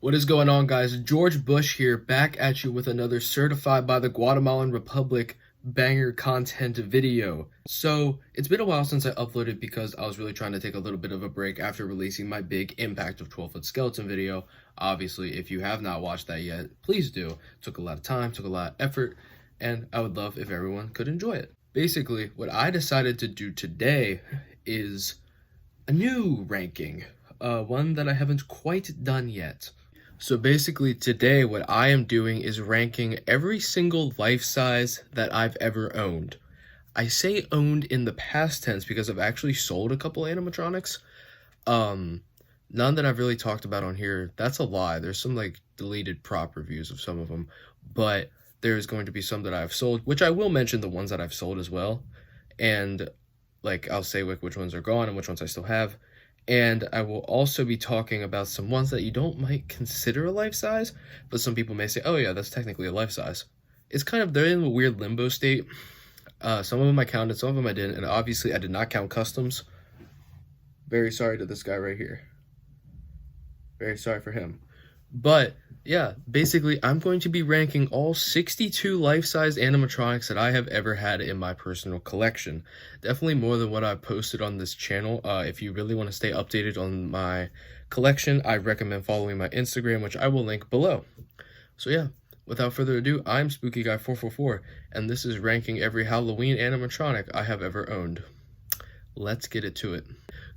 What is going on, guys? George Bush here, back at you with another certified by the Guatemalan Republic banger content video. So it's been a while since I uploaded because I was really trying to take a little bit of a break after releasing my big Impact of 12-Foot Skeleton video. Obviously, if you have not watched that yet, please do. It took a lot of time, took a lot of effort, and I would love if everyone could enjoy it. Basically, what I decided to do today is a new ranking, one that I haven't quite done yet. So basically today what I am doing is ranking every single life size that I've ever owned. I say owned in the past tense because I've actually sold a couple animatronics. None that I've really talked about on here. That's a lie. There's some like deleted prop reviews of some of them, but there's going to be some that I've sold, which I will mention the ones that I've sold as well. And like I'll say like which ones are gone and which ones I still have. And I will also be talking about some ones that you don't might consider a life size, but some people may say, oh yeah, that's technically a life size. It's kind of, they're in a weird limbo state. Some of them I counted, some of them I didn't, and obviously I did not count customs. Very sorry to this guy right here. Very sorry for him. But yeah, basically I'm going to be ranking all 62 life-size animatronics that I have ever had in my personal collection. Definitely more than what I've posted on this channel. If you really want to stay updated on my collection, I recommend following my Instagram, which I will link below. So yeah, without further ado, I'm SpookyGuy444, and this is ranking every Halloween animatronic I have ever owned. Let's get it to it.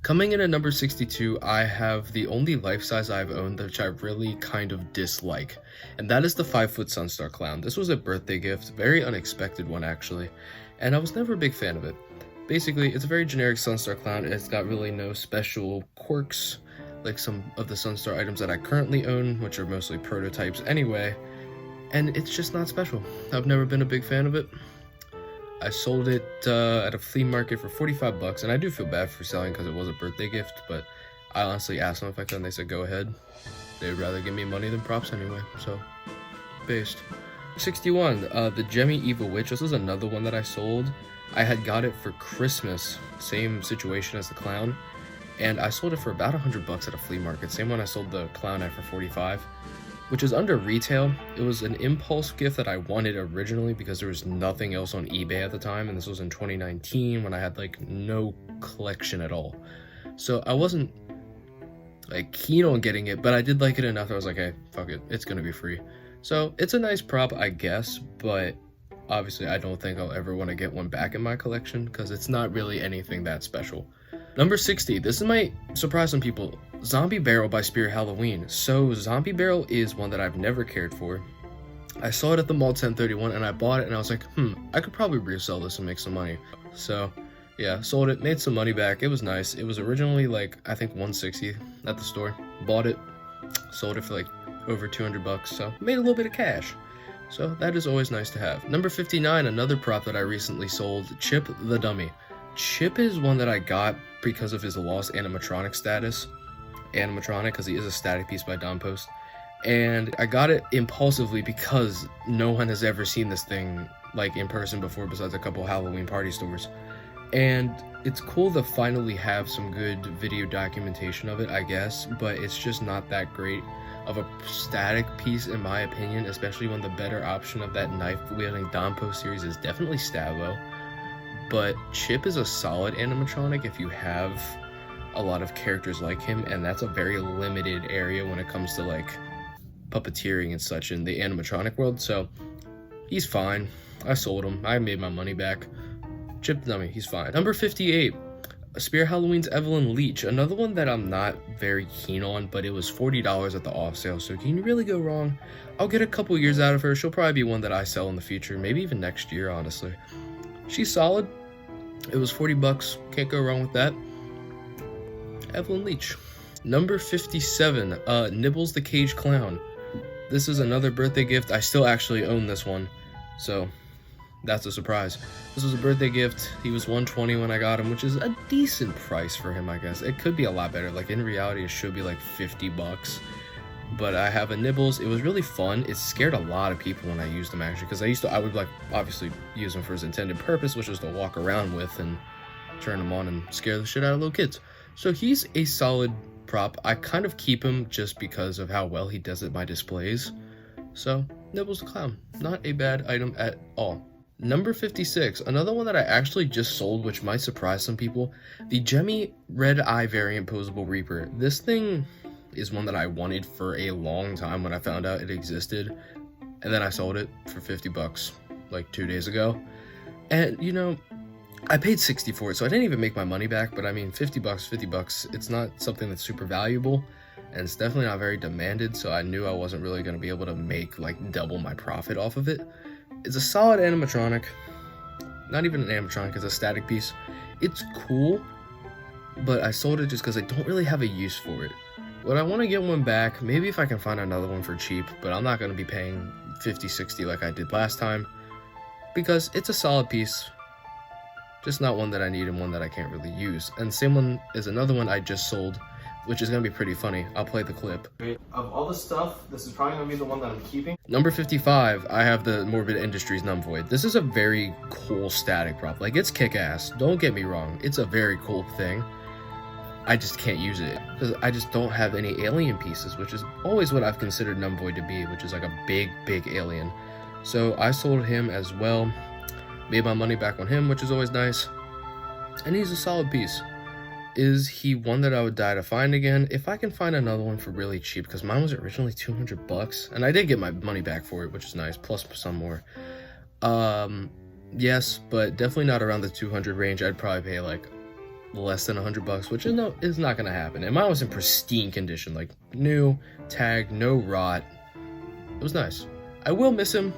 Coming in at number 62, I have the only life size I've owned which I really kind of dislike, and that is the 5-foot Sunstar Clown. This was a birthday gift, very unexpected one actually, and I was never a big fan of it. Basically, it's a very generic Sunstar Clown, and it's got really no special quirks like some of the Sunstar items that I currently own, which are mostly prototypes anyway, and it's just not special. I've never been a big fan of it. I sold it at a flea market for 45 bucks, and I do feel bad for selling because it was a birthday gift, but I honestly asked them if I could, and they said go ahead. They'd rather give me money than props anyway, so based. 61, the Jemmy Evil Witch. This is another one that I sold. I had got it for Christmas, same situation as the clown, and I sold it for about 100 bucks at a flea market. Same one I sold the clown at for 45. Which is under retail. It was an impulse gift that I wanted originally because there was nothing else on eBay at the time, and this was in 2019 when I had like no collection at all. So I wasn't like keen on getting it, but I did like it enough that I was like, hey, fuck it, it's gonna be free. So it's a nice prop, I guess, but obviously I don't think I'll ever want to get one back in my collection because it's not really anything that special. Number 60, this might surprise some people. Zombie Barrel by Spirit Halloween. So Zombie Barrel is one that I've never cared for. I saw it at the mall 1031 and I bought it and I was like, I could probably resell this and make some money. So yeah, sold it, made some money back. It was nice. It was originally like, I think 160 at the store. Bought it, sold it for like over 200 bucks. So made a little bit of cash. So that is always nice to have. Number 59, another prop that I recently sold, Chip the Dummy. Chip is one that I got because of his lost animatronic status. Animatronic, because he is a static piece by Don Post. And I got it impulsively because no one has ever seen this thing like in person before besides a couple Halloween party stores. And it's cool to finally have some good video documentation of it, I guess, but it's just not that great of a static piece in my opinion, especially when the better option of that knife-wielding Don Post series is definitely Stavo. But Chip is a solid animatronic if you have a lot of characters like him, and that's a very limited area when it comes to like puppeteering and such in the animatronic world. So he's fine. I sold him. I made my money back. Chip the Dummy, he's fine. Number 58, Spirit Halloween's Evelyn Leach. Another one that I'm not very keen on, but it was $40 at the off sale, so can you really go wrong? I'll get a couple years out of her. She'll probably be one that I sell in the future, maybe even next year, honestly. She's solid. It was 40 bucks. Can't go wrong with that. Evelyn Leach. Number 57, Nibbles the Cage Clown. This is another birthday gift. I still actually own this one, so that's a surprise. This was a birthday gift. He was $120 when I got him, which is a decent price for him, I guess. It could be a lot better. Like in reality, it should be like 50 bucks. But I have a Nibbles. It was really fun. It scared a lot of people when I used them actually, because I would like obviously use them for his intended purpose, which was to walk around with and turn them on and scare the shit out of little kids. So he's a solid prop. I kind of keep him just because of how well he does at my displays. So, Nibbles the Clown, not a bad item at all. Number 56, another one that I actually just sold, which might surprise some people, the Gemmy Red Eye variant Posable Reaper. This thing is one that I wanted for a long time when I found out it existed, and then I sold it for 50 bucks like 2 days ago. And you know, I paid 60 for it, so I didn't even make my money back, but I mean, 50 bucks, it's not something that's super valuable, and it's definitely not very demanded, so I knew I wasn't really going to be able to make like double my profit off of it. It's a solid animatronic, not even an animatronic, it's a static piece. It's cool, but I sold it just because I don't really have a use for it. Would I want to get one back? Maybe if I can find another one for cheap, but I'm not going to be paying 50, 60 like I did last time, because it's a solid piece, just not one that I need and one that I can't really use. And same one is another one I just sold, which is going to be pretty funny. I'll play the clip. Of all the stuff, this is probably going to be the one that I'm keeping. Number 55, I have the Morbid Industries Numvoid. This is a very cool static prop. Like, it's kick-ass. Don't get me wrong. It's a very cool thing. I just can't use it because I just don't have any alien pieces, which is always what I've considered Numvoid to be, which is like a big, big alien. So I sold him as well. Made my money back on him, which is always nice. And he's a solid piece. Is he one that I would die to find again? If I can find another one for really cheap, because mine was originally 200 bucks, and I did get my money back for it, which is nice, plus some more. Yes, but definitely not around the 200 range. I'd probably pay like less than 100 bucks, which is not gonna happen. And mine was in pristine condition, like new, tag, no rot. It was nice. I will miss him,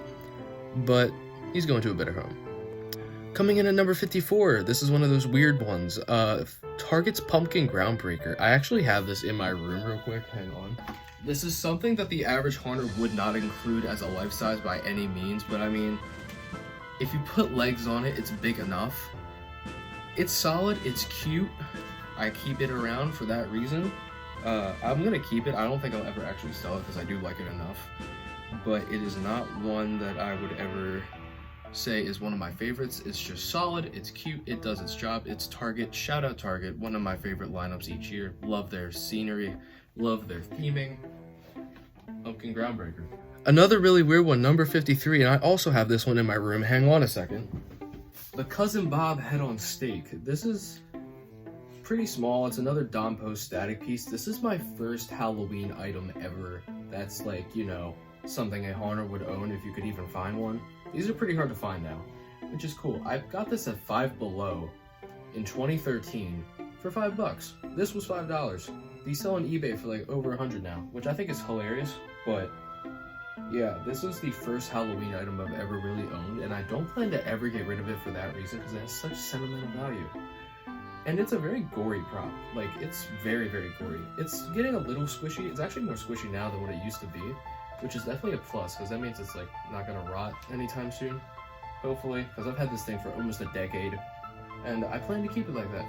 but he's going to a better home. Coming in at number 54, this is one of those weird ones. Target's Pumpkin Groundbreaker. I actually have this in my room real quick, hang on. This is something that the average haunter would not include as a life size by any means, but I mean, if you put legs on it, it's big enough. It's solid, it's cute. I keep it around for that reason. I'm gonna keep it. I don't think I'll ever actually sell it because I do like it enough, but it is not one that I would ever say is one of my favorites. It's just solid, it's cute, it does its job. It's Target, shout out Target, one of my favorite lineups each year. Love their scenery, love their theming. Pumpkin Groundbreaker. Another really weird one, number 53, and I also have this one in my room. Hang on a second. The Cousin Bob Head on Steak. This is pretty small. It's another Dom Post static piece. This is my first Halloween item ever. That's like, you know, something a haunter would own if you could even find one. These are pretty hard to find now, which is cool. I got this at Five Below in 2013 for $5. This was $5. These sell on eBay for like over 100 now, which I think is hilarious. But yeah, this is the first Halloween item I've ever really owned, and I don't plan to ever get rid of it for that reason because it has such sentimental value. And it's a very gory prop. Like, it's very, very gory. It's getting a little squishy. It's actually more squishy now than what it used to be, which is definitely a plus because that means it's like not gonna rot anytime soon, hopefully, because I've had this thing for almost a decade and I plan to keep it like that.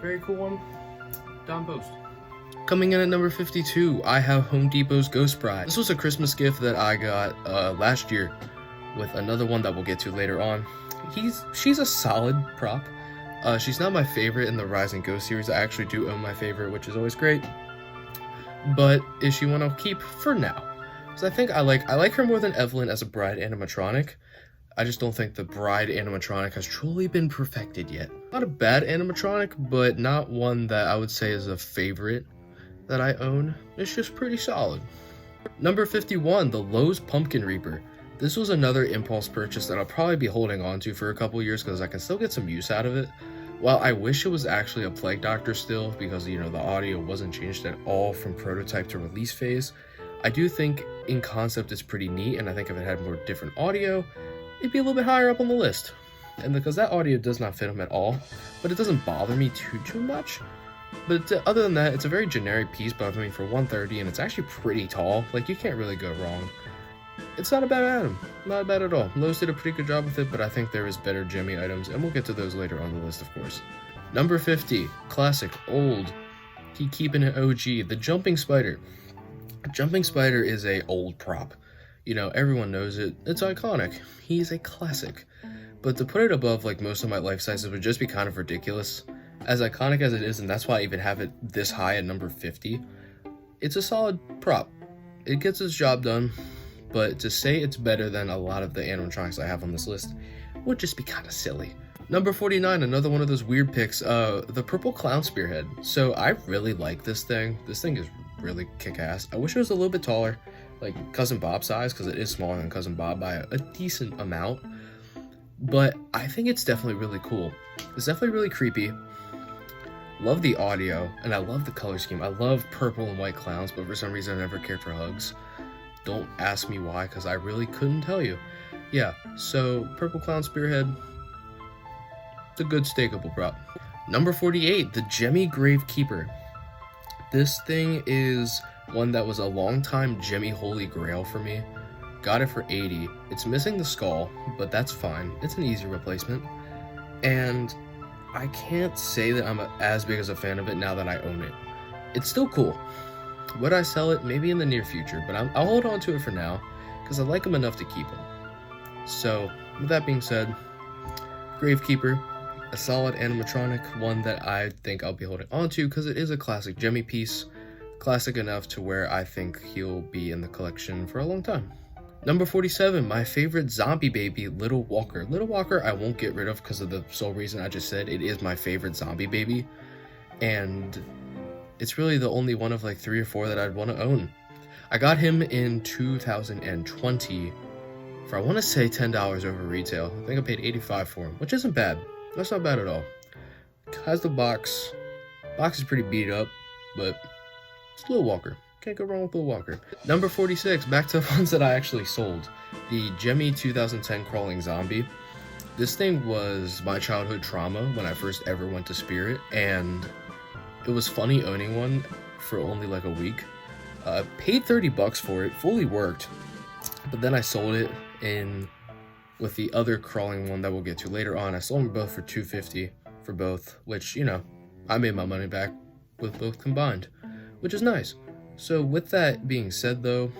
Very cool one. Dom Post. Coming in at number 52, I have Home Depot's Ghost Bride. This was a Christmas gift that I got last year with another one that we'll get to later on. She's a solid prop. She's not my favorite in the Rise and Ghost series. I actually do own my favorite, which is always great, but is she one I'll keep for now. So I think I like her more than Evelyn as a bride animatronic. I just don't think the bride animatronic has truly been perfected yet. Not a bad animatronic, but not one that I would say is a favorite that I own. It's just pretty solid. Number 51, the Lowe's Pumpkin Reaper. This was another impulse purchase that I'll probably be holding on to for a couple years because I can still get some use out of it. While I wish it was actually a Plague Doctor still, because you know the audio wasn't changed at all from prototype to release phase, I do think in concept it's pretty neat, and I think if it had more different audio, it'd be a little bit higher up on the list. And because that audio does not fit him at all, but it doesn't bother me too much. But other than that, it's a very generic piece, but I mean for 130, and it's actually pretty tall. Like, you can't really go wrong. It's not a bad item, not bad at all. Lowe's did a pretty good job with it, but I think there is better Jimmy items, and we'll get to those later on the list, of course. Number 50, classic, old, keeping it OG, the Jumping Spider. Jumping Spider is a old prop. You know, everyone knows it. It's iconic. He's a classic. But to put it above like most of my life sizes would just be kind of ridiculous. As iconic as it is, and that's why I even have it this high at number 50, it's a solid prop. It gets its job done, but to say it's better than a lot of the animatronics I have on this list would just be kind of silly. Number 49, another one of those weird picks, the purple clown spearhead. So I really like this thing. This thing is really kick-ass. I wish it was a little bit taller, like Cousin Bob size, because it is smaller than Cousin Bob by a decent amount. But I think it's definitely really cool. It's definitely really creepy. Love the audio, and I love the color scheme. I love purple and white clowns, but for some reason I never cared for hugs. Don't ask me why, because I really couldn't tell you. Yeah, so purple clown spearhead, it's a good stakeable prop. Number 48, the Gemmy Gravekeeper. This thing is one that was a long time Gemmy Holy Grail for me. Got it for 80. It's missing the skull, but that's fine. It's an easy replacement. And I can't say that I'm as big as a fan of it now that I own it. It's still cool. Would I sell it? Maybe in the near future, but I'll hold on to it for now because I like them enough to keep them. So, with that being said, Gravekeeper, a solid animatronic, one that I think I'll be holding on to because it is a classic Gemmy piece, classic enough to where I think he'll be in the collection for a long time. Number 47, my favorite zombie baby, Little Walker. Little Walker I won't get rid of because of the sole reason I just said. It is my favorite zombie baby, and it's really the only one of like 3 or 4 that I'd want to own. I got him in 2020 for, I want to say, $10 over retail. I think I paid $85 for him, which isn't bad. That's not bad at all. Has the box. Box is pretty beat up, but it's Little Walker. Can't go wrong with Little Walker. Number 46, back to the ones that I actually sold. The Gemmy 2010 Crawling Zombie. This thing was my childhood trauma when I first ever went to Spirit, and it was funny owning one for only like a week. Paid $30 for it, fully worked, but then I sold it in with the other crawling one that we'll get to later on. I sold them both for $250 for both, which, you know, I made my money back with both combined, which is nice. So with that being said though,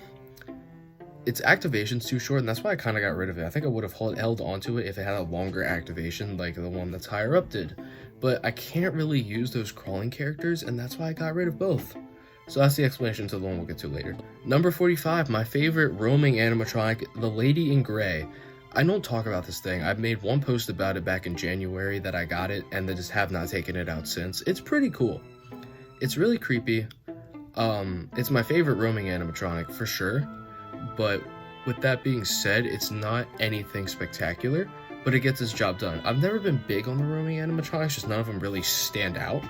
its activation's too short, and that's why I kind of got rid of it. I think I would have held onto it if it had a longer activation like the one that's higher up did. But I can't really use those crawling characters, and that's why I got rid of both. So that's the explanation to the one we'll get to later. Number 45, my favorite roaming animatronic, the Lady in Gray. I don't talk about this thing. I've made one post about it back in January that I got it, and then just have not taken it out since. It's pretty cool. It's really creepy. It's my favorite roaming animatronic for sure, but with that being said, it's not anything spectacular, but it gets its job done. I've never been big on the roaming animatronics, just none of them really stand out,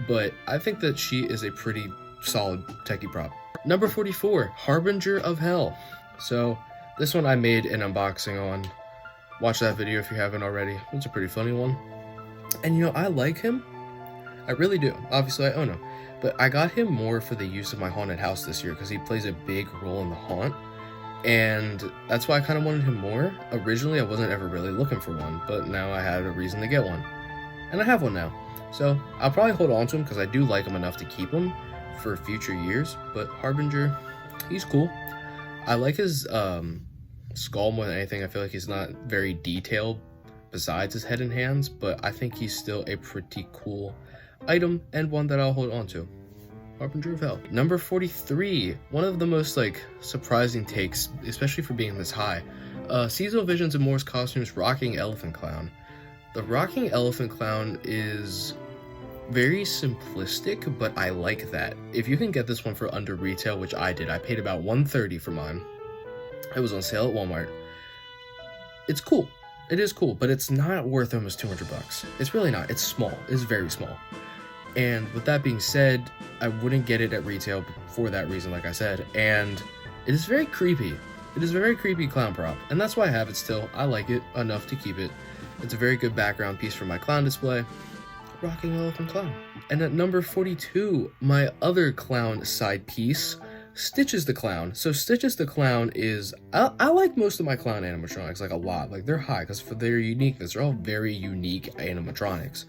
but I think that she is a pretty solid techie prop. Number 44, Harbinger of Hell. So this one I made an unboxing on. Watch that video if you haven't already. It's a pretty funny one. And you know, I like him. I really do. Obviously I own him. But I got him more for the use of my haunted house this year because he plays a big role in the haunt. And that's why I kind of wanted him more. Originally, I wasn't ever really looking for one, but now I had a reason to get one. And I have one now. So I'll probably hold on to him because I do like him enough to keep him for future years. But Harbinger, he's cool. I like his skull more than anything. I feel like he's not very detailed besides his head and hands, but I think he's still a pretty cool item and one that I'll hold on to. Harbinger of Hell. Number 43, one of the most like surprising takes, especially for being this high. Seasonal Visions and Moore's Costumes Rocking Elephant Clown. The Rocking Elephant Clown is very simplistic, but I like that. If you can get this one for under retail, which I did, I paid about $130 for mine. It was on sale at Walmart. It's cool. It is cool, but it's not worth almost $200. It's really not. It's small. It's very small. And with that being said, I wouldn't get it at retail for that reason, like I said. And it is very creepy. It is a very creepy clown prop, and that's why I have it still. I like it enough to keep it. It's a very good background piece for my clown display. Rocking Elephant Clown. And at number 42, my other clown side piece, Stitches the Clown. So Stitches the Clown is, I like most of my clown animatronics, like a lot. Like they're high because for their uniqueness, they're all very unique animatronics.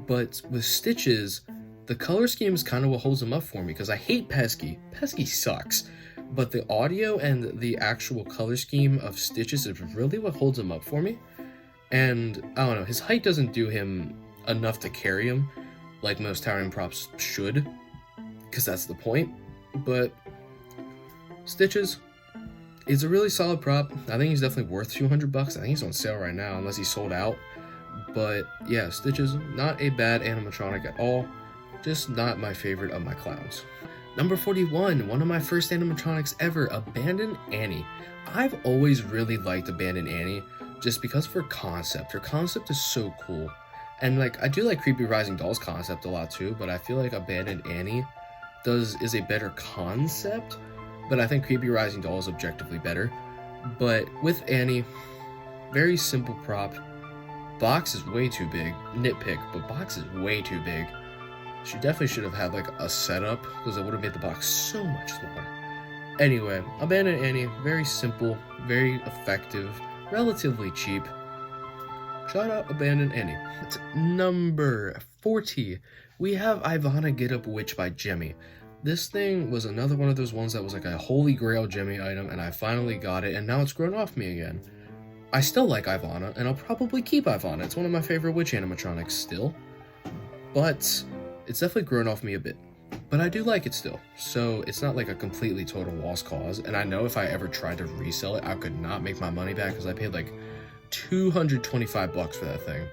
But with Stitches, the color scheme is kind of what holds them up for me because I hate Pesky. Pesky sucks. But the audio and the actual color scheme of Stitches is really what holds him up for me. And I don't know, his height doesn't do him enough to carry him, like most towering props should, because that's the point. But Stitches is a really solid prop. I think he's definitely worth $200. I think he's on sale right now, unless he's sold out. But yeah, Stitches, not a bad animatronic at all, just not my favorite of my clowns. Number 41, one of my first animatronics ever, Abandoned Annie. I've always really liked Abandoned Annie, just because of her concept. Her concept is so cool. And like, I do like Creepy Rising Doll's concept a lot too, but I feel like Abandoned Annie is a better concept, but I think Creepy Rising Doll is objectively better. But with Annie, very simple prop. Box is way too big. Nitpick, but box is way too big. She definitely should have had like a setup, because it would have made the box so much smaller. Anyway, Abandoned Annie, very simple, very effective, relatively cheap. Shout out Abandoned Annie. It's number 40. We have Ivana Get Up Witch by Jemmy. This thing was another one of those ones that was like a holy grail Jemmy item, and I finally got it, and now it's grown off me again. I still like Ivana, and I'll probably keep Ivana. It's one of my favorite witch animatronics still, but it's definitely grown off me a bit. But I do like it still, so it's not like a completely total lost cause, and I know if I ever tried to resell it, I could not make my money back, because I paid like $225 for that thing.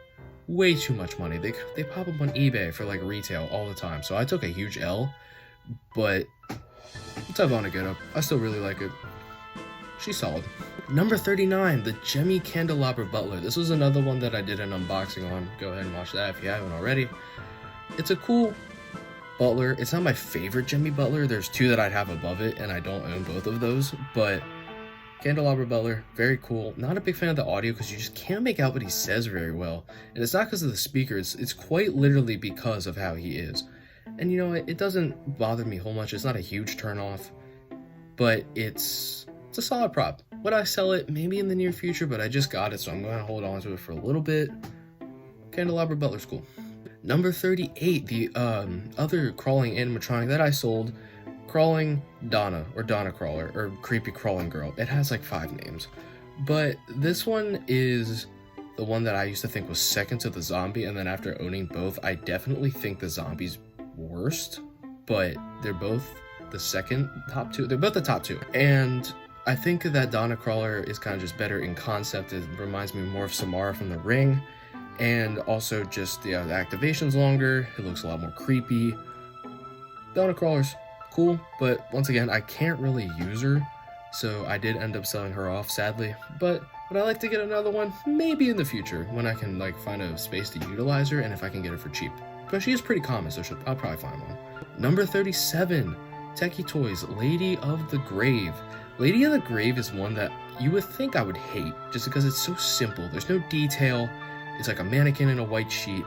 Way too much money. They pop up on eBay for like retail all the time, so I took a huge L, but it's Ivana Get Up. I still really like it. She's solid. Number 39, the Jemmy Candelabra Butler. This was another one that I did an unboxing on. Go ahead and watch that if you haven't already. It's a cool butler. It's not my favorite Jemmy Butler. There's two that I'd have above it, and I don't own both of those, but Candelabra Butler, very cool. Not a big fan of the audio because you just can't make out what he says very well. And it's not because of the speaker, it's quite literally because of how he is. And you know, it doesn't bother me whole much. It's not a huge turn off, but it's a solid prop. Would I sell it? Maybe in the near future, but I just got it, so I'm going to hold on to it for a little bit. Candelabra Butler's cool. Number 38, the other crawling animatronic that I sold, Crawling Donna, or Donna Crawler, or Creepy Crawling Girl. It has like 5 names. But this one is the one that I used to think was second to the zombie, and then after owning both, I definitely think the zombie's worst, but they're both the second top two. They're both the top two. And I think that Donna Crawler is kind of just better in concept. It reminds me more of Samara from The Ring, and also just the activation's longer. It looks a lot more creepy. Donna Crawler's cool, but once again, I can't really use her, so I did end up selling her off, sadly. But would I like to get another one? Maybe in the future, when I can like find a space to utilize her, and if I can get her for cheap. But she is pretty common, so I'll probably find one. Number 37, Techie Toys, Lady of the Grave. Lady of the Grave is one that you would think I would hate, just because it's so simple. There's no detail. It's like a mannequin in a white sheet,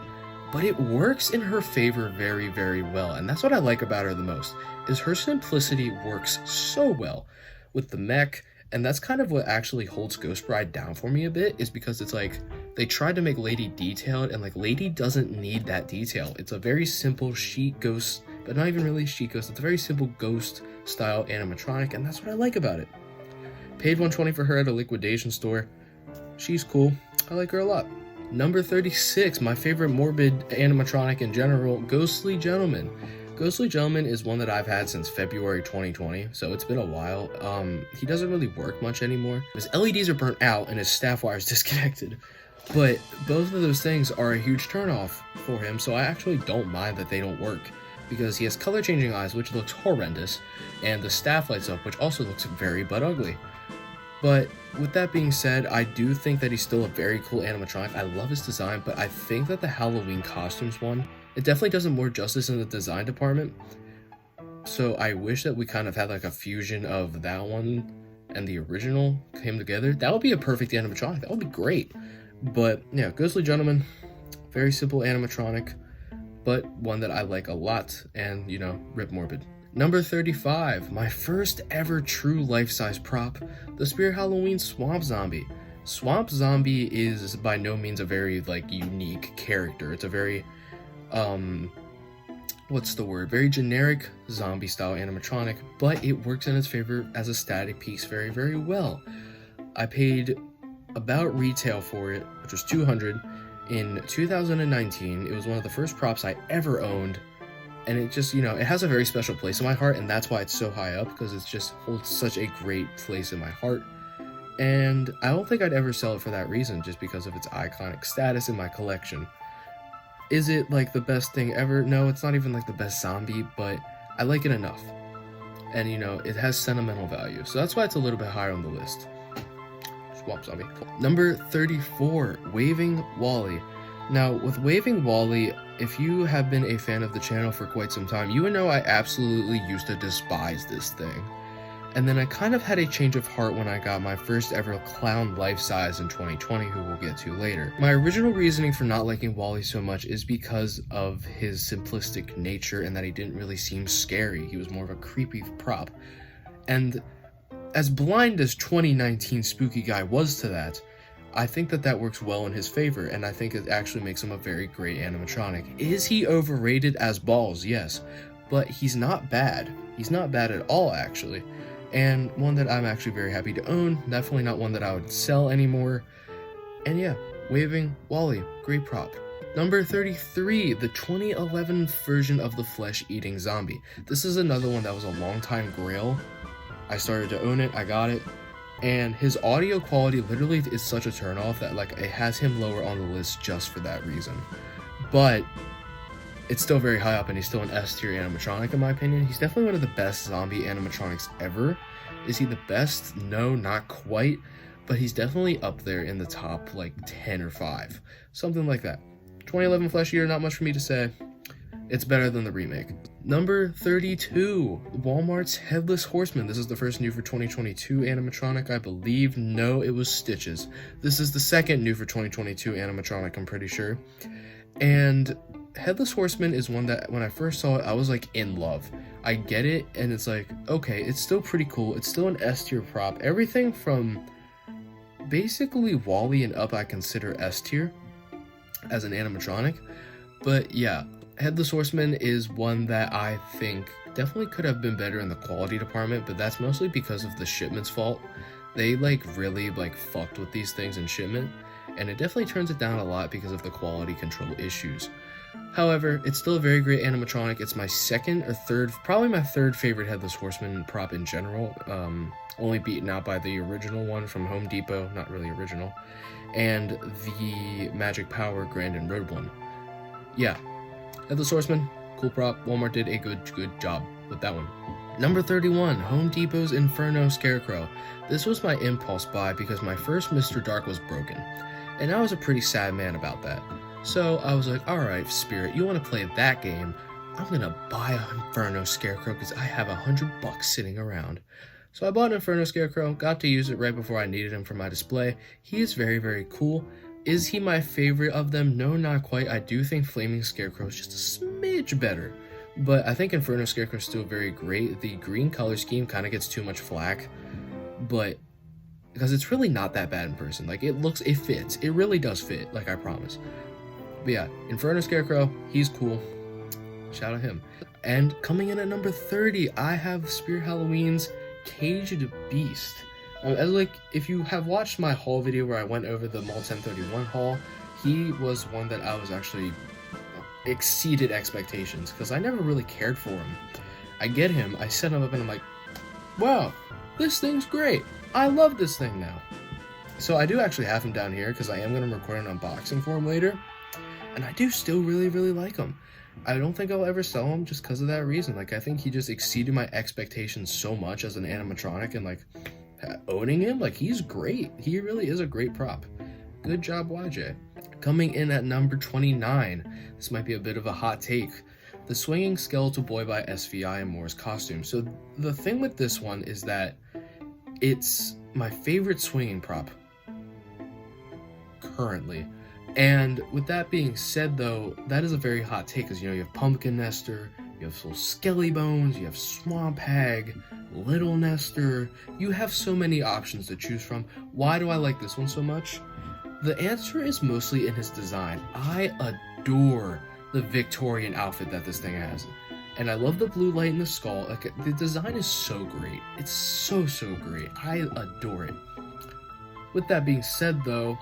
but it works in her favor very, very well. And that's what I like about her the most, is her simplicity works so well with the mech. And that's kind of what actually holds Ghost Bride down for me a bit, is because it's like they tried to make Lady detailed, and like Lady doesn't need that detail. It's a very simple sheet ghost, but not even really sheet ghost. It's a very simple ghost style animatronic, and that's what I like about it. Paid $120 for her at a liquidation store. She's cool. I like her a lot. Number 36, my favorite morbid animatronic in general, Ghostly Gentleman. Ghostly Gentleman is one that I've had since February 2020, so it's been a while. He doesn't really work much anymore. His LEDs are burnt out and his staff wire is disconnected. But both of those things are a huge turnoff for him, so I actually don't mind that they don't work, because he has color changing eyes, which looks horrendous, and the staff lights up, which also looks very but ugly. But with that being said, I do think that he's still a very cool animatronic. I love his design, but I think that the Halloween costumes one, it definitely does him more justice in the design department. So I wish that we kind of had like a fusion of that one and the original came together. That would be a perfect animatronic. That would be great. But yeah, Ghostly Gentleman, very simple animatronic, but one that I like a lot, and you know, rip morbid. Number 35, my first ever true life-size prop, the Spirit Halloween Swamp Zombie. Swamp Zombie is by no means a very like unique character. It's a very very generic zombie style animatronic, but it works in its favor as a static piece very, very well. I paid about retail for it, which was $200, in 2019. It was one of the first props I ever owned, and it just, it has a very special place in my heart, and that's why it's so high up, because it just holds such a great place in my heart. And I don't think I'd ever sell it for that reason, just because of its iconic status in my collection. Is it like the best thing ever? No, it's not even like the best zombie, but I like it enough. And it has sentimental value, so that's why it's a little bit higher on the list. Swamp zombie. Cool. Number 34, Waving Wally. Now, with Waving Wally, if you have been a fan of the channel for quite some time, you would know I absolutely used to despise this thing. And then I kind of had a change of heart when I got my first ever clown life-size in 2020, who we'll get to later. My original reasoning for not liking Wally so much is because of his simplistic nature and that he didn't really seem scary. He was more of a creepy prop. And as blind as 2019 Spooky Guy was to that, I think that works well in his favor, and I think it actually makes him a very great animatronic. Is he overrated as balls? Yes, but he's not bad. He's not bad at all, actually. And one that I'm actually very happy to own. Definitely not one that I would sell anymore. And yeah, Waving Wally, great prop. Number 33, the 2011 version of the flesh-eating zombie. This is another one that was a long time grail. I started to own it, I got it, and his audio quality literally is such a turnoff that it has him lower on the list just for that reason. But it's still very high up, and he's still an S-tier animatronic in my opinion. He's definitely one of the best zombie animatronics ever. Is he the best? No, not quite, but he's definitely up there in the top 10 or 5. Something like that. 2011 Flesh Eater, not much for me to say. It's better than the remake. Number 32, Walmart's Headless Horseman. This is the first new for 2022 animatronic, I believe. No, it was Stitches. This is the second new for 2022 animatronic, I'm pretty sure. And Headless Horseman is one that when I first saw it, I was in love. I get it, and it's okay, it's still pretty cool. It's still an S-tier prop. Everything from basically Wally and up I consider S-tier as an animatronic. But yeah, Headless Horseman is one that I think definitely could have been better in the quality department, but that's mostly because of the shipment's fault. They really fucked with these things in shipment, and it definitely turns it down a lot because of the quality control issues. However, it's still a very great animatronic. It's my second or third, probably my third favorite Headless Horseman prop in general, only beaten out by the original one from Home Depot, not really original, and the Magic Power Grand and Road one. Yeah, Headless Horseman, cool prop. Walmart did a good job with that one. Number 31, Home Depot's Inferno Scarecrow. This was my impulse buy because my first Mr. Dark was broken, and I was a pretty sad man about that. So I was like, alright, Spirit, you want to play that game? I'm gonna buy an Inferno Scarecrow because I have $100 sitting around. So I bought an Inferno Scarecrow, got to use it right before I needed him for my display. He is very, very cool. Is he my favorite of them? No, not quite. I do think Flaming Scarecrow is just a smidge better. But I think Inferno Scarecrow is still very great. The green color scheme kind of gets too much flack, but because it's really not that bad in person. It fits. It really does fit, I promise. But yeah, Inferno Scarecrow, he's cool. Shout out him. And coming in at number 30, I have Spirit Halloween's Caged Beast. If you have watched my haul video where I went over the Mall 1031 haul, he was one that I was actually exceeded expectations because I never really cared for him. I get him, I set him up, and I'm like, wow, this thing's great. I love this thing now. So I do actually have him down here because I am going to record an unboxing for him later. And I do still really, really like him. I don't think I'll ever sell him just because of that reason. I think he just exceeded my expectations so much as an animatronic, and owning him, he's great. He really is a great prop. Good job, YJ. Coming in at number 29, this might be a bit of a hot take. The Swinging Skeletal Boy by SVI and Moore's Costume. So the thing with this one is that it's my favorite swinging prop currently. And with that being said, though, that is a very hot take because, you have Pumpkin Nester, you have Soul Skelly Bones, you have Swamp Hag, Little Nester. You have so many options to choose from. Why do I like this one so much? The answer is mostly in his design. I adore the Victorian outfit that this thing has. And I love the blue light in the skull. The design is so great. It's so great. I adore it. With that being said, though,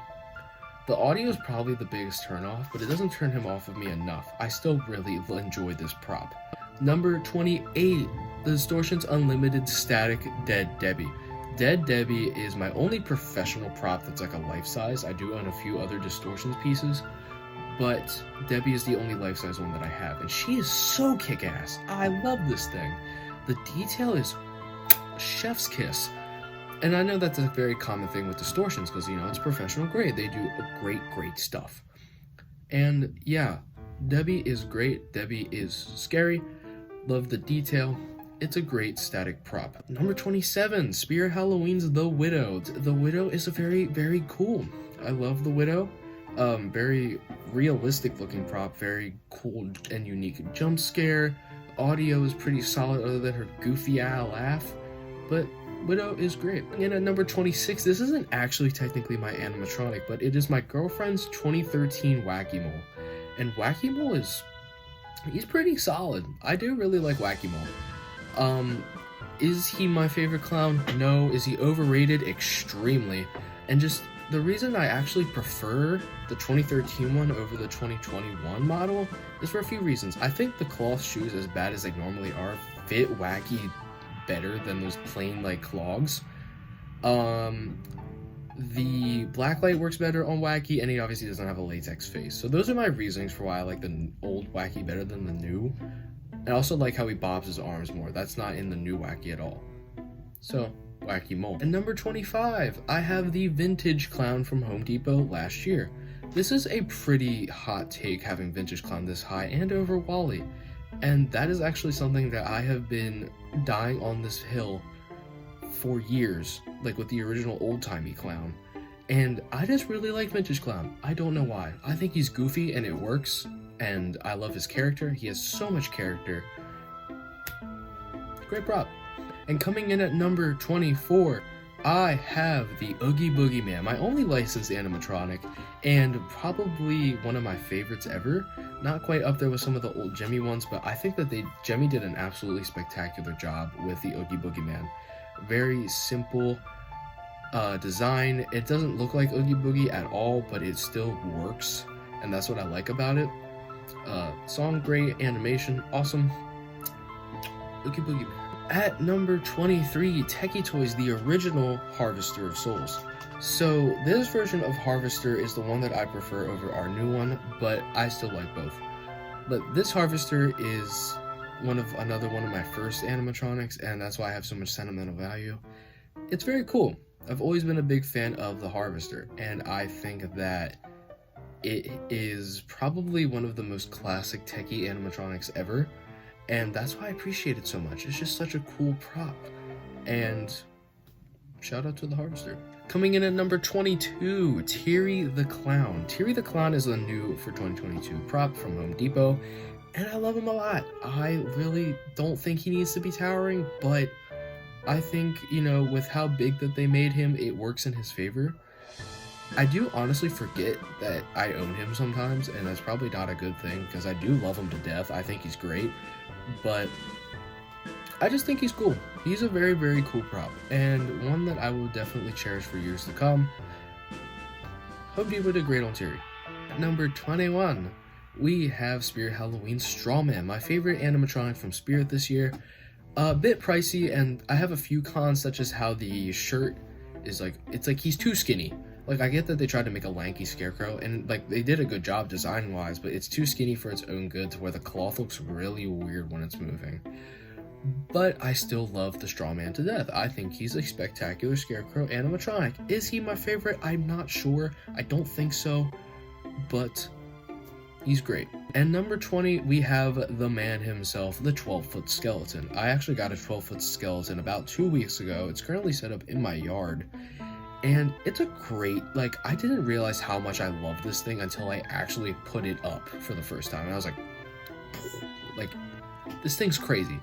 The audio is probably the biggest turnoff, but it doesn't turn him off of me enough. I still really enjoy this prop. Number 28, the Distortions Unlimited Static Dead Debbie. Dead Debbie is my only professional prop that's like a life-size. I do own a few other Distortions pieces, but Debbie is the only life-size one that I have, and she is so kick-ass. I love this thing. The detail is chef's kiss. And I know that's a very common thing with Distortions because, you know, it's professional grade. They do great stuff. And yeah, Debbie is great. Debbie is scary. Love the detail. It's a great static prop. Number 27, Spirit Halloween's The Widow. The Widow is a very cool. I love the Widow. Very realistic looking prop. Very cool and unique jump scare. Audio is pretty solid other than her goofy laugh. But Widow is great. And at number 26, this isn't actually technically my animatronic, but it is my girlfriend's 2013 Wacky Mole. And Wacky Mole he's pretty solid. I do really like Wacky Mole. Is he my favorite clown? No. Is he overrated? Extremely. And just the reason I actually prefer the 2013 one over the 2021 model is for a few reasons. I think the cloth shoes, as bad as they normally are, fit Wacky better than those plain like clogs. The blacklight works better on Wacky, and he obviously doesn't have a latex face. So those are my reasonings for why I like the old Wacky better than the new. I also like how he bobs his arms more. That's not in the new Wacky at all. So, Wacky Mole. And number 25, I have the vintage clown from Home Depot last year. This is a pretty hot take, having vintage clown this high and over Wally. And that is actually something that I have been dying on this hill for years, like with the original old-timey clown. And I just really like vintage clown. I don't know why. I think he's goofy and it works, and I love his character. He has so much character. Great prop. And coming in at number 24, I have the Oogie Boogie Man, my only licensed animatronic, and probably one of my favorites ever. Not quite up there with some of the old Jemmy ones, but I think that Jemmy did an absolutely spectacular job with the Oogie Boogie Man. Very simple design. It doesn't look like Oogie Boogie at all, but it still works, and that's what I like about it. Song great, animation awesome. Oogie Boogie Man. At number 23, Techie Toys, the original Harvester of Souls. So this version of Harvester is the one that I prefer over our new one, but I still like both. But this Harvester is another one of my first animatronics, and that's why I have so much sentimental value. It's very cool. I've always been a big fan of the Harvester, and I think that it is probably one of the most classic techie animatronics ever, and that's why I appreciate it so much. It's just such a cool prop, and shout out to the Harvester. Coming in at number 22, Teary the Clown. Teary the Clown is a new for 2022 prop from Home Depot, and I love him a lot. I really don't think he needs to be towering, but I think, you know, with how big that they made him, it works in his favor. I do honestly forget that I own him sometimes, and that's probably not a good thing, because I do love him to death. I think he's great, but I just think he's cool. He's a very cool prop, and one that I will definitely cherish for years to come. Home Depot did great on Terry. At number 21, we have Spirit Halloween's Strawman, my favorite animatronic from Spirit this year. A bit pricey, and I have a few cons, such as how the shirt is it's like he's too skinny. Like, I get that they tried to make a lanky scarecrow, and like they did a good job design-wise, but it's too skinny for its own good to where the cloth looks really weird when it's moving. But I still love the Strawman to death. I think he's a spectacular scarecrow animatronic. Is he my favorite? I'm not sure. I don't think so, but he's great. And number 20, we have the man himself, the 12-foot skeleton. I actually got a 12-foot skeleton about 2 weeks ago. It's currently set up in my yard. And it's a great, I didn't realize how much I love this thing until I actually put it up for the first time. And I was like, this thing's crazy.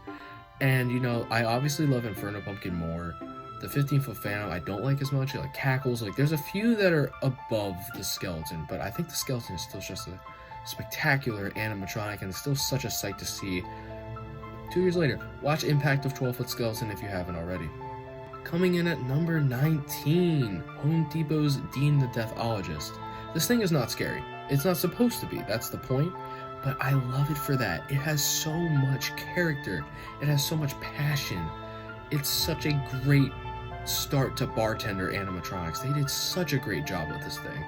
And, you know, I obviously love Inferno Pumpkin more. The 15-foot Phantom I don't like as much. It cackles. There's a few that are above the skeleton, but I think the skeleton is still just a spectacular animatronic, and it's still such a sight to see. 2 years later, watch Impact of 12-foot Skeleton if you haven't already. Coming in at number 19, Home Depot's Dean the Deathologist. This thing is not scary. It's not supposed to be, that's the point. But I love it for that. It has so much character. It has so much passion. It's such a great start to bartender animatronics. They did such a great job with this thing.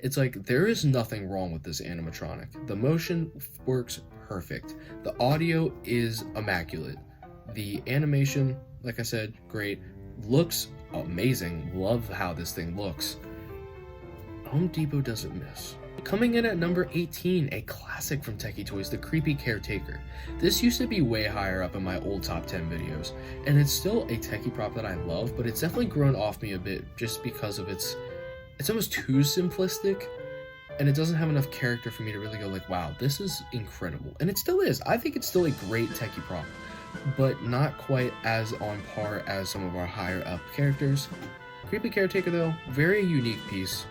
It's like, there is nothing wrong with this animatronic. The motion works perfect. The audio is immaculate. The animation, like I said, great. Looks amazing. Love how this thing looks. Home Depot doesn't miss. Coming in at number 18, a classic from Techie Toys, the Creepy Caretaker. This used to be way higher up in my old top 10 videos, and it's still a techie prop that I love, but it's definitely grown off me a bit just because of it's almost too simplistic, and it doesn't have enough character for me to really go like, wow, this is incredible. And it still is. I think it's still a great techie prop, but not quite as on par as some of our higher up characters. Creepy Caretaker though, very unique piece.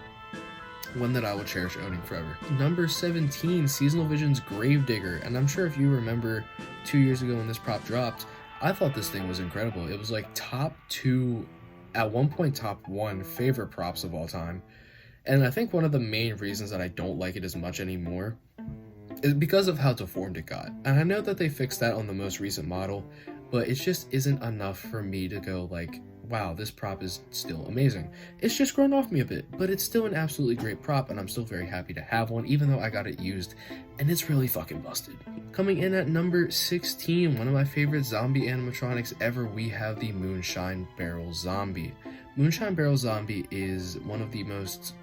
One that I will cherish owning forever. Number 17, Seasonal Vision's Gravedigger. And I'm sure if you remember 2 years ago when this prop dropped, I thought this thing was incredible. It was like top 2, at one point top 1 favorite props of all time. And I think one of the main reasons that I don't like it as much anymore is because of how deformed it got. And I know that they fixed that on the most recent model, but it just isn't enough for me to go like, wow, this prop is still amazing. It's just grown off me a bit, but it's still an absolutely great prop, and I'm still very happy to have one, even though I got it used, and it's really fucking busted. Coming in at number 16, one of my favorite zombie animatronics ever, we have the Moonshine Barrel Zombie. Moonshine Barrel Zombie is one of the most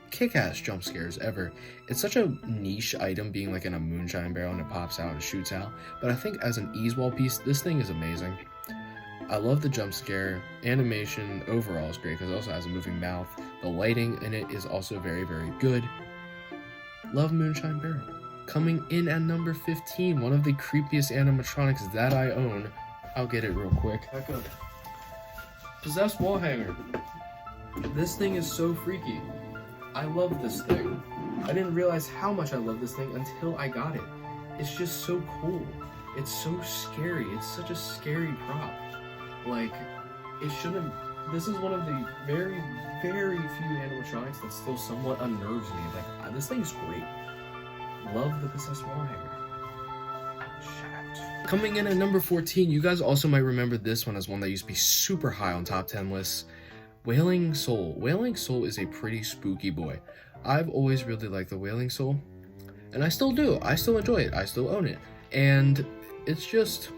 kick-ass jump scares ever. It's such a niche item, being like in a moonshine barrel and it pops out and shoots out, but I think as an ease wall piece, this thing is amazing. I love the jump scare. Animation overall is great because it also has a moving mouth. The lighting in it is also very, very good. Love Moonshine Barrel. Coming in at number 15, one of the creepiest animatronics that I own. I'll get it real quick. Back up. Possessed Wall Hanger. This thing is so freaky. I love this thing. I didn't realize how much I love this thing until I got it. It's just so cool. It's so scary. It's such a scary prop. Like, it shouldn't. This is one of the very, very few animatronics that still somewhat unnerves me. Like, this thing's great. Love the Possessed Wall Hanger. Shout. Coming in at number 14, you guys also might remember this one as one that used to be super high on top 10 lists. Wailing Soul. Wailing Soul is a pretty spooky boy. I've always really liked the Wailing Soul, and I still do. I still enjoy it. I still own it. And it's just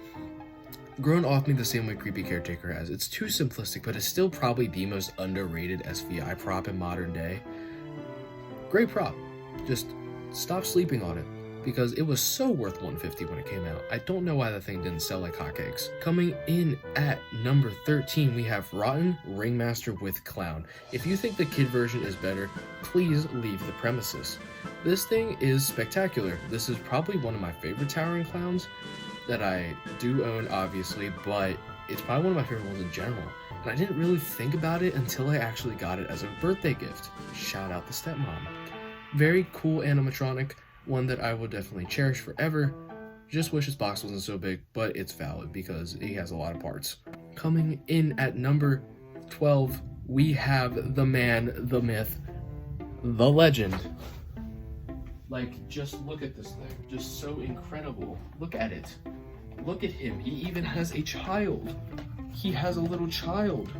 grown off me the same way Creepy Caretaker has. It's too simplistic, but it's still probably the most underrated SVI prop in modern day. Great prop. Just stop sleeping on it, because it was so worth $150 when it came out. I don't know why that thing didn't sell like hotcakes. Coming in at number 13, we have Rotten Ringmaster with Clown. If you think the kid version is better, please leave the premises. This thing is spectacular. This is probably one of my favorite towering clowns that I do own, obviously, but it's probably one of my favorite ones in general. And I didn't really think about it until I actually got it as a birthday gift. Shout out the stepmom. Very cool animatronic, one that I will definitely cherish forever. Just wish his box wasn't so big, but it's valid because he has a lot of parts. Coming in at number 12, we have the man, the myth, the legend. Like, just look at this thing. Just so incredible. Look at it. Look at him. He even has a child. He has a little child.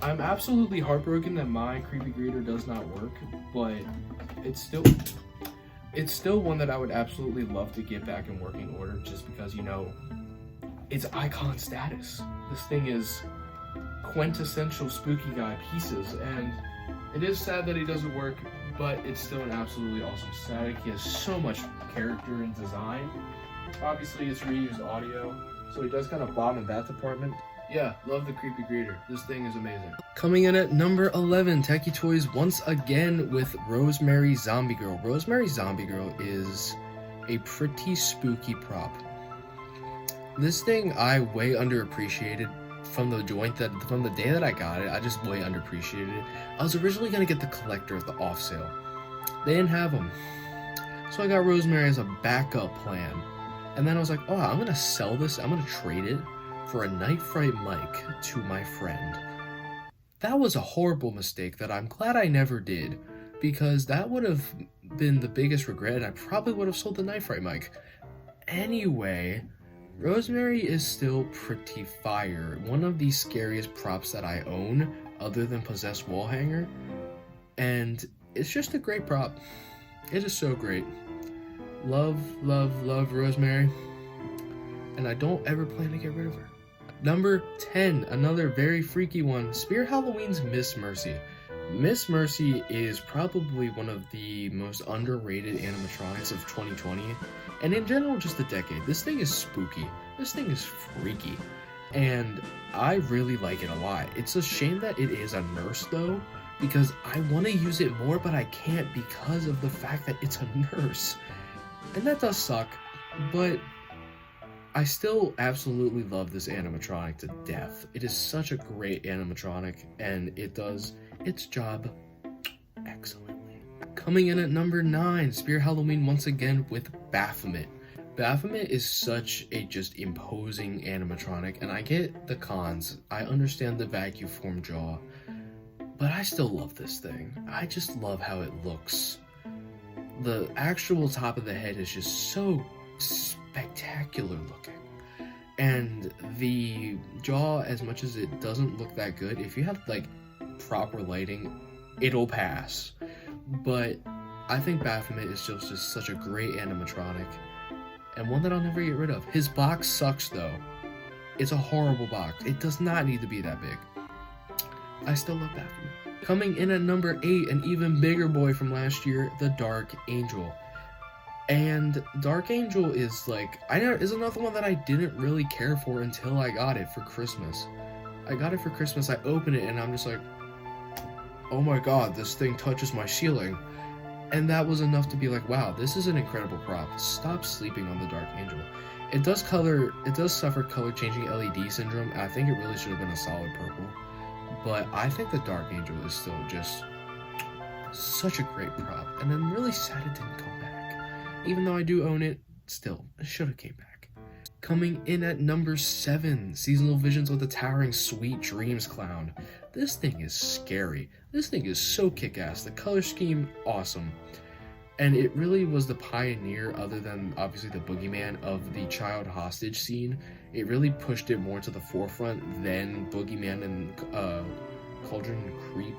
I'm absolutely heartbroken that my creepy grader does not work, but it's still one that I would absolutely love to get back in working order, just because, you know, it's icon status. This thing is quintessential spooky guy pieces, and it is sad that he doesn't work, but it's still an absolutely awesome static. He has so much character and design. Obviously, it's reused audio, so he does kind of bomb in that department. Yeah, love the creepy grader. This thing is amazing. Coming in at number 11, Techie Toys once again with Rosemary Zombie Girl. Rosemary Zombie Girl is a pretty spooky prop. This thing I way underappreciated from the day that I got it. I just way underappreciated it. I was originally gonna get the collector at the off sale. They didn't have them, so I got Rosemary as a backup plan. And then I was like, oh, I'm gonna sell this. I'm gonna trade it for a Night Fright mic to my friend. That was a horrible mistake that I'm glad I never did, because that would have been the biggest regret, and I probably would have sold the knife right mic. Anyway, Rosemary is still pretty fire. One of the scariest props that I own, other than Possessed Wall Hanger, and it's just a great prop. It is so great. Love, love, love Rosemary, and I don't ever plan to get rid of her. Number 10, another very freaky one, Spear Halloween's Miss Mercy. Miss Mercy is probably one of the most underrated animatronics of 2020, and in general just the decade. This thing is spooky. This thing is freaky, and I really like it a lot. It's a shame that it is a nurse though, because I want to use it more, but I can't because of the fact that it's a nurse. And that does suck, but I still absolutely love this animatronic to death. It is such a great animatronic, and it does its job excellently. Coming in at number 9, Spear Halloween once again with Baphomet. Baphomet is such a just imposing animatronic, and I get the cons. I understand the vacuum form jaw, but I still love this thing. I just love how it looks. The actual top of the head is just so spectacular looking, and the jaw, as much as it doesn't look that good, if you have like proper lighting, it'll pass. But I think Baphomet is just such a great animatronic, and one that I'll never get rid of. His box sucks though. It's a horrible box. It does not need to be that big. I still love Baphomet. Coming in at number 8, an even bigger boy from last year, the Dark Angel. And Dark Angel is is another one that I didn't really care for until I got it for Christmas. I got it for Christmas, I opened it, and I'm just like, oh my god, this thing touches my ceiling. And that was enough to be like, wow, this is an incredible prop. Stop sleeping on the Dark Angel. It does suffer color changing LED syndrome, and I think it really should have been a solid purple. But I think the Dark Angel is still just such a great prop, and I'm really sad it didn't come back. Even though I do own it, still, it should have came back. Coming in at number 7, Seasonal Visions with the Towering Sweet Dreams Clown. This thing is scary. This thing is so kick-ass. The color scheme, awesome. And it really was the pioneer, other than obviously the boogeyman, of the child hostage scene. It really pushed it more to the forefront than Boogeyman and Cauldron Creep,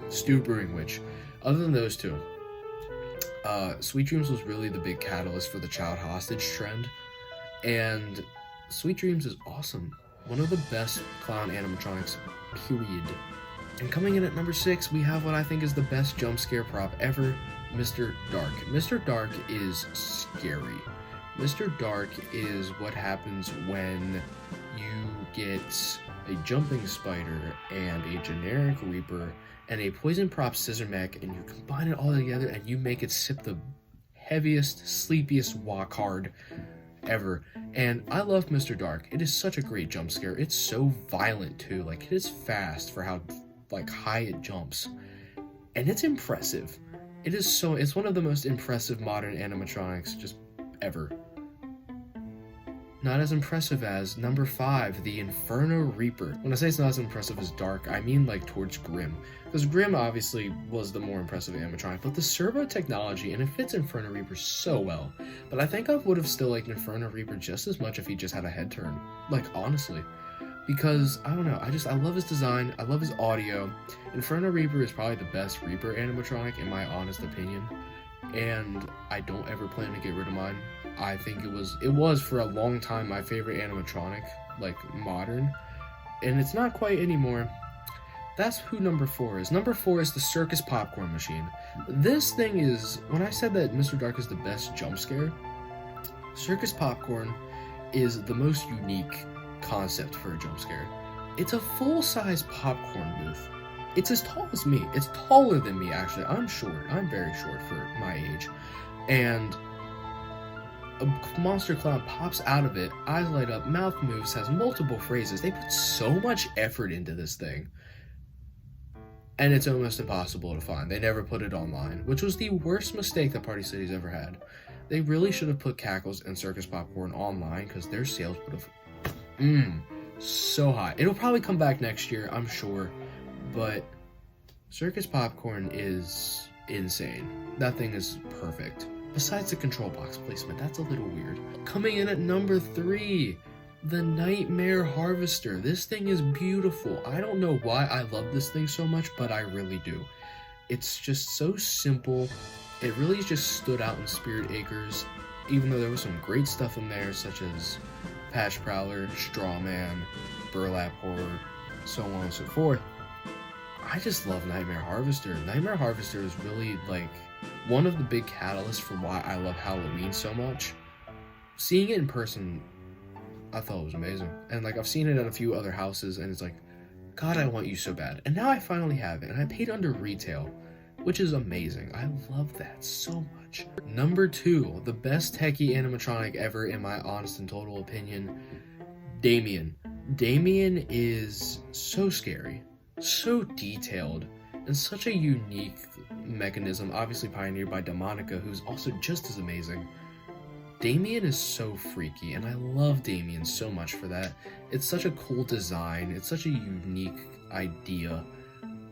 Stew Brewing Witch. Other than those two, Sweet Dreams was really the big catalyst for the child hostage trend. And Sweet Dreams is awesome. One of the best clown animatronics, period. And coming in at number 6, we have what I think is the best jump scare prop ever, Mr. Dark. Mr. Dark is scary. Mr. Dark is what happens when you get a jumping spider and a generic reaper and a poison prop scissor mech, and you combine it all together and you make it sip the heaviest, sleepiest walk hard ever. And I love Mr. Dark. It is such a great jump scare. It's so violent too. Like, it is fast for how high it jumps, and it's impressive. It's one of the most impressive modern animatronics just ever. Not as impressive as number 5, the Inferno Reaper. When I say it's not as impressive as Dark, I mean towards Grim, because Grim obviously was the more impressive animatronic, but the servo technology, and it fits Inferno Reaper so well. But I think I would have still liked Inferno Reaper just as much if he just had a head turn, honestly. Because, I don't know, I love his design, I love his audio. Inferno Reaper is probably the best Reaper animatronic in my honest opinion, and I don't ever plan to get rid of mine. I think it was for a long time my favorite animatronic, modern, and it's not quite anymore. That's who number 4 is. Number 4 is the Circus Popcorn Machine. This thing is, when I said that Mr. Dark is the best jump scare, Circus Popcorn is the most unique concept for a jump scare. It's a full-size popcorn booth. It's as tall as me. It's taller than me, actually. I'm short. I'm very short for my age. And a monster clown pops out of it, eyes light up, mouth moves, has multiple phrases. They put so much effort into this thing, and it's almost impossible to find. They never put it online, which was the worst mistake that Party City's ever had. They really should have put Cackles and Circus Popcorn online, because their sales would have so high. It'll probably come back next year, I'm sure, but circus popcorn is insane. That thing is perfect. Besides the control box placement, that's a little weird. Coming in at number 3, the Nightmare Harvester. This thing is beautiful. I don't know why I love this thing so much, but I really do. It's just so simple. It really just stood out in Spirit Acres, even though there was some great stuff in there, such as Patch Prowler, Strawman, Burlap Horror, so on and so forth. I just love Nightmare Harvester. Nightmare Harvester is really like one of the big catalysts for why I love Halloween so much. Seeing it in person, I thought it was amazing. And like I've seen it at a few other houses and it's like, God, I want you so bad. And now I finally have it, and I paid under retail, which is amazing. I love that so much. Number 2, the best techie animatronic ever in my honest and total opinion, Damien. Damien is so scary, so detailed, and such a unique mechanism, obviously pioneered by Demonica, who's also just as amazing. Damien is so freaky, and I love Damien so much for that. It's such a cool design, it's such a unique idea.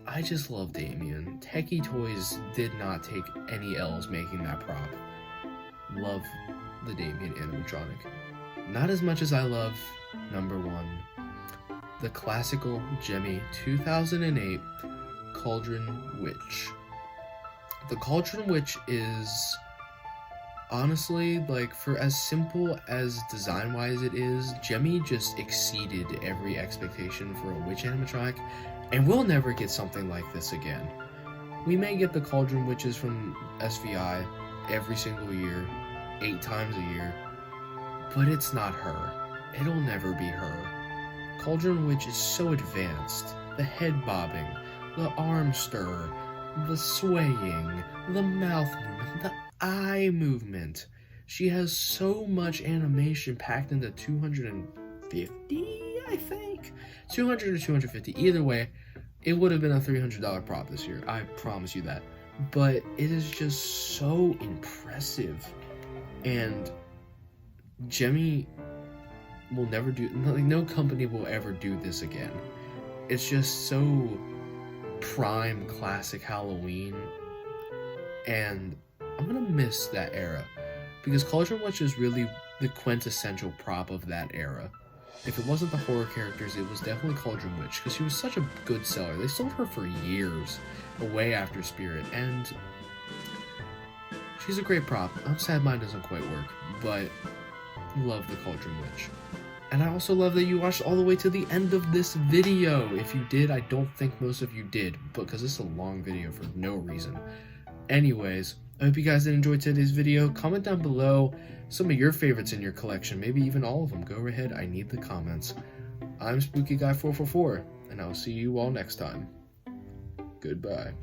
I just love Damien. Techie Toys did not take any L's making that prop. Love the Damien animatronic. Not as much as I love number 1, the classical Gemmy 2008 Cauldron Witch. The Cauldron Witch is honestly, like, for as simple as design-wise it is, Gemmy just exceeded every expectation for a witch animatronic, and we'll never get something like this again. We may get the Cauldron Witches from SVI every single year, 8 times a year, but it's not her. It'll never be her. Cauldron Witch is so advanced. The head bobbing, the arm stir, the swaying, the mouth movement, the eye movement. She has so much animation packed into 250, I think? 200 or 250. Either way, it would have been a $300 prop this year. I promise you that. But it is just so impressive. And Gemmy will never do, like, no company will ever do this again. It's just so prime classic Halloween. And I'm gonna miss that era, because Cauldron Witch is really the quintessential prop of that era. If it wasn't the horror characters, it was definitely Cauldron Witch, because she was such a good seller. They sold her for years, way after Spirit, and she's a great prop. I'm sad mine doesn't quite work, but love the Cauldron Witch. And I also love that you watched all the way to the end of this video. If you did, I don't think most of you did, because it's a long video for no reason. Anyways, I hope you guys did enjoy today's video. Comment down below some of your favorites in your collection, maybe even all of them. Go ahead, I need the comments. I'm Spooky Guy 444, and I'll see you all next time. Goodbye.